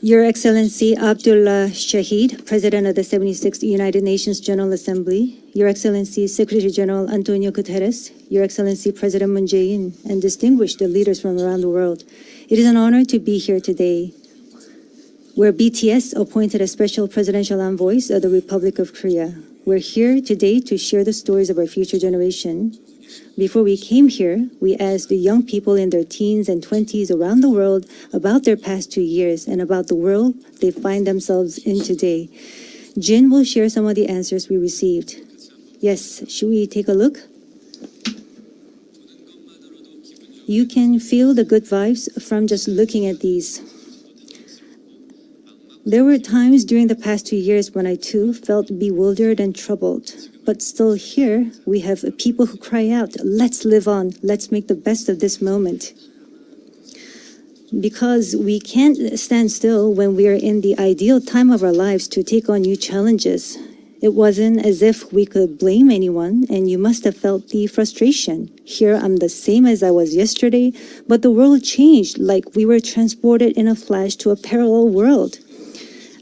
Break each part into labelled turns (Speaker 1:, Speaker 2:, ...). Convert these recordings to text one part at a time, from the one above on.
Speaker 1: Your Excellency Abdullah Shahid, President of the 76th United Nations General Assembly, Your Excellency Secretary General Antonio Guterres, Your Excellency President Moon Jae-in, and distinguished leaders from around the world, it is an honor to be here today, where BTS appointed as special presidential envoys of the Republic of Korea. We're here today to share the stories of our future generation. Before we came here, we asked the young people in their teens and 20s around the world about their past 2 years and about the world they find themselves in today. Jin will share some of the answers we received. Yes, should we take a look? You can feel the good vibes from just looking at these. There were times during the past 2 years when I too felt bewildered and troubled. But still here, we have people who cry out, let's live on, let's make the best of this moment. Because we can't stand still when we are in the ideal time of our lives to take on new challenges. It wasn't as if we could blame anyone, and you must have felt the frustration. Here I'm the same as I was yesterday, but the world changed like we were transported in a flash to a parallel world.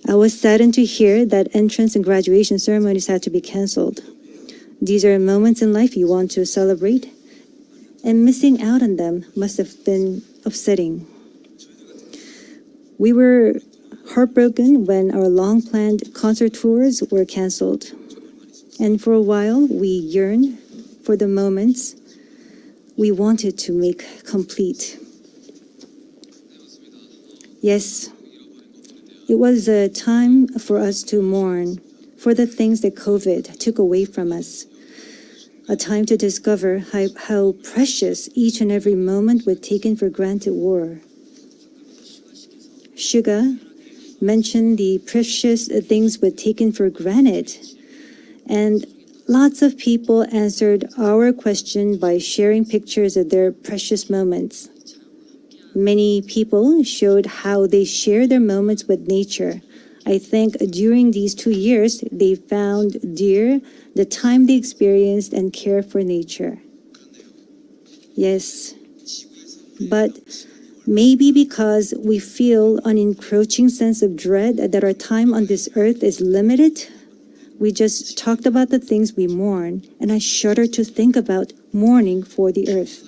Speaker 1: I was saddened to hear that entrance and graduation ceremonies had to be canceled. These are moments in life you want to celebrate, and missing out on them must have been upsetting. We were heartbroken when our long-planned concert tours were canceled. And for a while, we yearned for the moments we wanted to make complete. Yes, it was a time for us to mourn for the things that COVID took away from us. A time to discover how precious each and every moment we'd taken for granted were. Suga mentioned the precious things we'd taken for granted, and lots of people answered our question by sharing pictures of their precious moments. Many people showed how they share their moments with nature. I think during these 2 years, they found dear the time they experienced and care for nature. Yes, but maybe because we feel an encroaching sense of dread that our time on this earth is limited, we just talked about the things we mourn, and I shudder to think about mourning for the earth.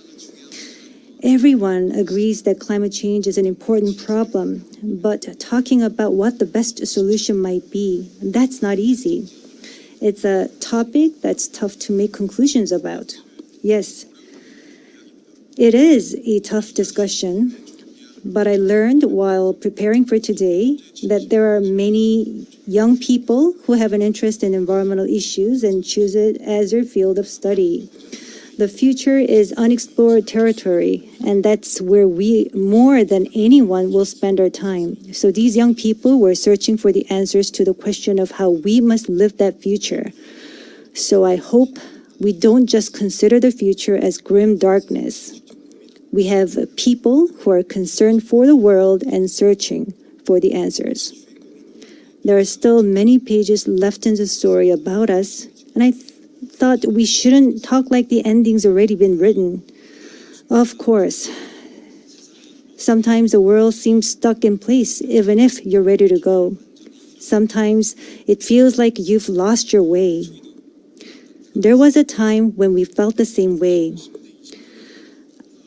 Speaker 1: Everyone agrees that climate change is an important problem, but talking about what the best solution might be, that's not easy. It's a topic that's tough to make conclusions about. Yes, it is a tough discussion, but I learned while preparing for today that there are many young people who have an interest in environmental issues and choose it as their field of study. The future is unexplored territory, and that's where we, more than anyone, will spend our time. So these young people were searching for the answers to the question of how we must live that future. So I hope we don't just consider the future as grim darkness. We have people who are concerned for the world and searching for the answers. There are still many pages left in the story about us, and I thought we shouldn't talk like the ending's already been written. Of course, sometimes the world seems stuck in place even if you're ready to go. Sometimes it feels like you've lost your way. There was a time when we felt the same way.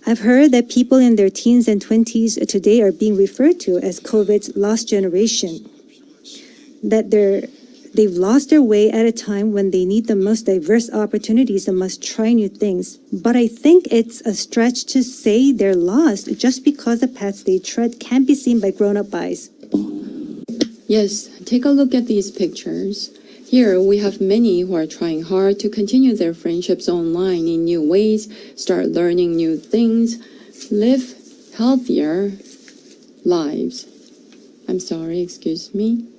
Speaker 1: I've heard that people in their teens and 20s today are being referred to as COVID's lost generation. That they've lost their way at a time when they need the most diverse opportunities and must try new things. But I think it's a stretch to say they're lost just because the paths they tread can't be seen by grown-up eyes.
Speaker 2: Yes, take a look at these pictures. Here we have many who are trying hard to continue their friendships online in new ways, start learning new things, live healthier lives. I'm sorry, excuse me.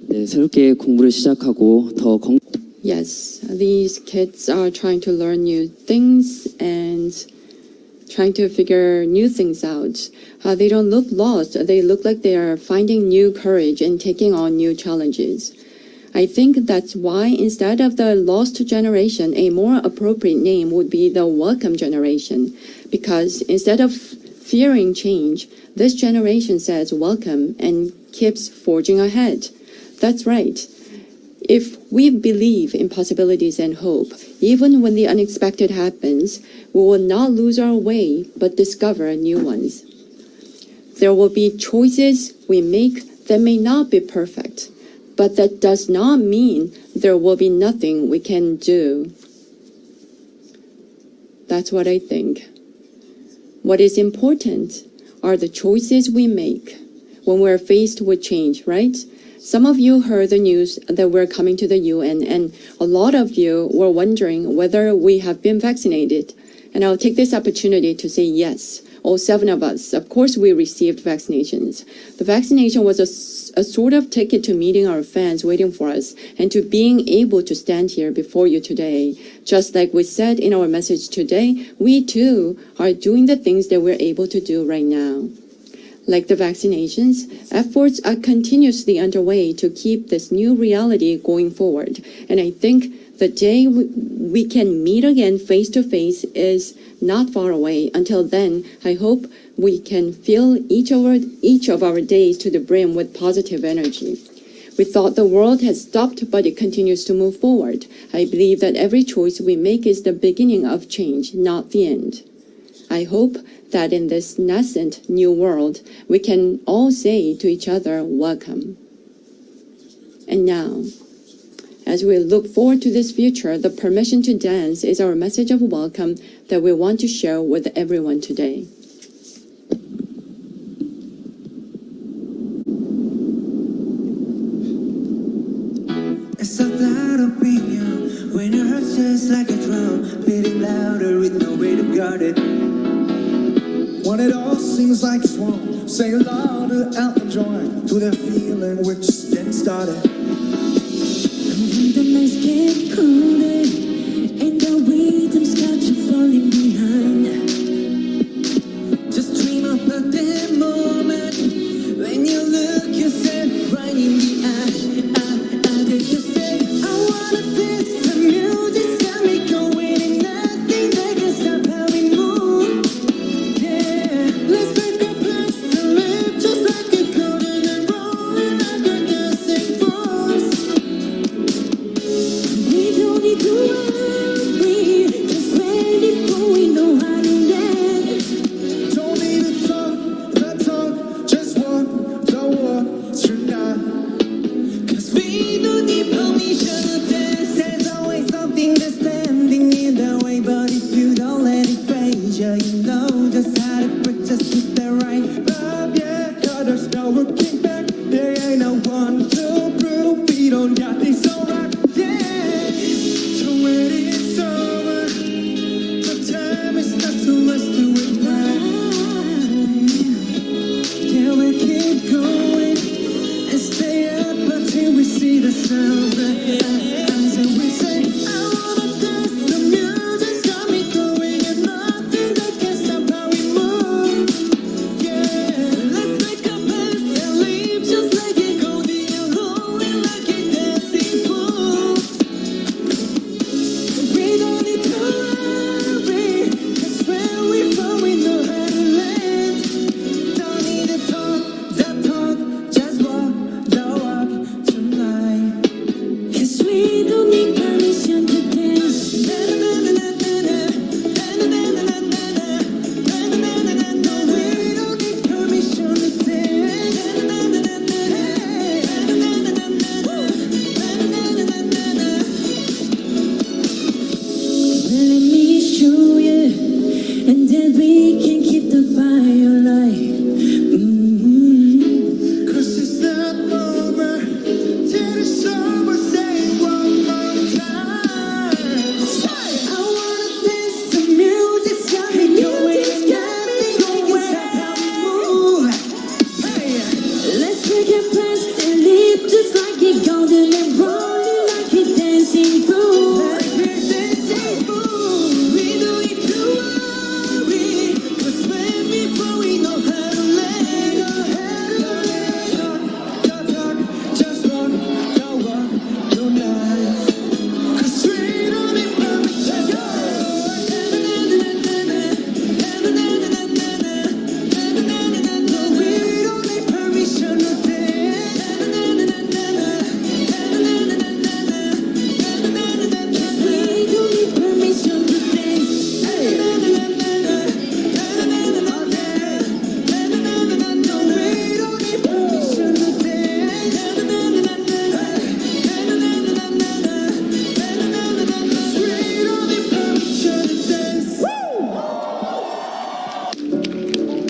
Speaker 3: 네, 새롭게 공부를 시작하고 더
Speaker 2: Yes, these kids are trying to learn new things and trying to figure new things out. They don't look lost. They look like they are finding new courage and taking on new challenges. I think that's why instead of the lost generation, a more appropriate name would be the welcome generation. Because instead of fearing change, this generation says welcome and keeps forging ahead. That's right. If we believe in possibilities and hope, even when the unexpected happens, we will not lose our way but discover new ones. There will be choices we make that may not be perfect, but that does not mean there will be nothing we can do. That's what I think. What is important are the choices we make when we're faced with change, right? Some of you heard the news that we're coming to the UN, and a lot of you were wondering whether we have been vaccinated. And I'll take this opportunity to say yes. All 7 of us, of course, we received vaccinations. The vaccination was a sort of ticket to meeting our fans waiting for us and to being able to stand here before you today. Just like we said in our message today, we too are doing the things that we're able to do right now. Like the vaccinations, efforts are continuously underway to keep this new reality going forward. And I think the day we can meet again face to face is not far away. Until then, I hope we can fill each of our days to the brim with positive energy. We thought the world had stopped, but it continues to move forward. I believe that every choice we make is the beginning of change, not the end. I hope that in this nascent new world, we can all say to each other, welcome. And now, as we look forward to this future, the permission to dance is our message of welcome that we want to share with everyone today.
Speaker 4: It's so that opinion when your heart's just like a drum, beating louder with no way to guard it.
Speaker 5: When it all seems like it's wrong, say louder out and join to the feeling we're just getting started.
Speaker 4: And when the